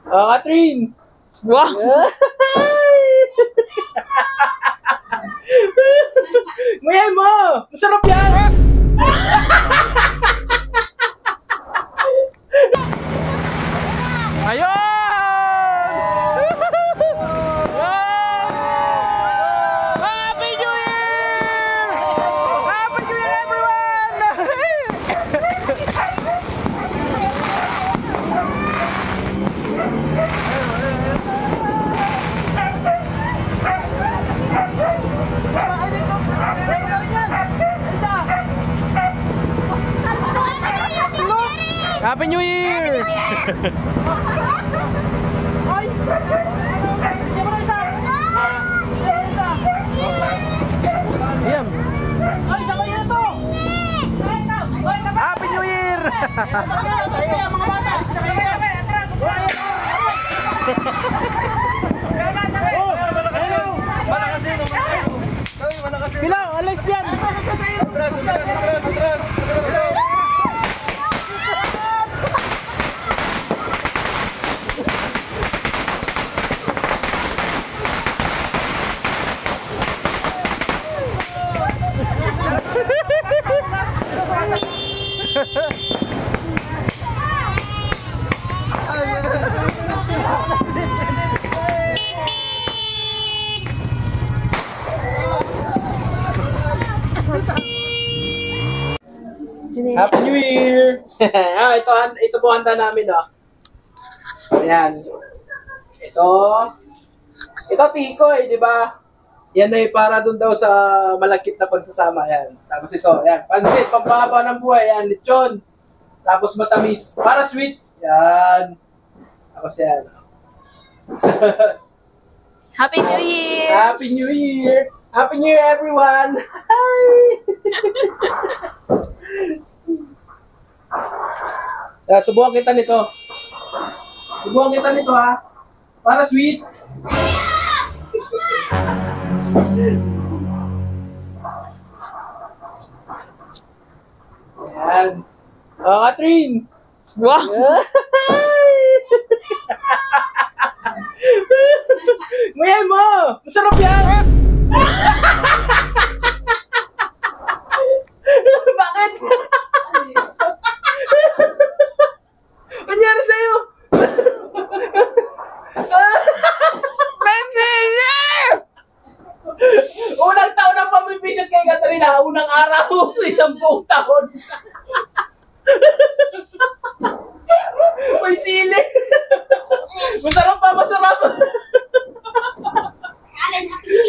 Catherine! Wow! Ngayon mo! Masarap yan! Ayun! Happy New Year! Happy New Year, everyone! Happy New Year! Ayan. Happy New Year! Bilang, alis yan! Happy New Year! ito po handa namin, oh. Ayan. Ito tikoy, di ba? Yan ay para dun daw sa malakit na pagsasama. Yan. Tapos ito, yan. Pansit, pampahaba ng buhay. Yan, lechon. Tapos matamis. Para sweet. Yan. Tapos yan. Happy New Year! Happy New Year! Happy New Year, everyone! Hi! Subukan kita nito. Subukan kita nito, ha? Para sweet. Ayan. Catherine! Wow! Ngayon mo! Masarap yan! Bakit? Nangyari sa'yo? Unang taon ang pamipisit kay Katrina, unang araw, isang buong taon. May sili. Masarap pa, masarap. Alan, Happy New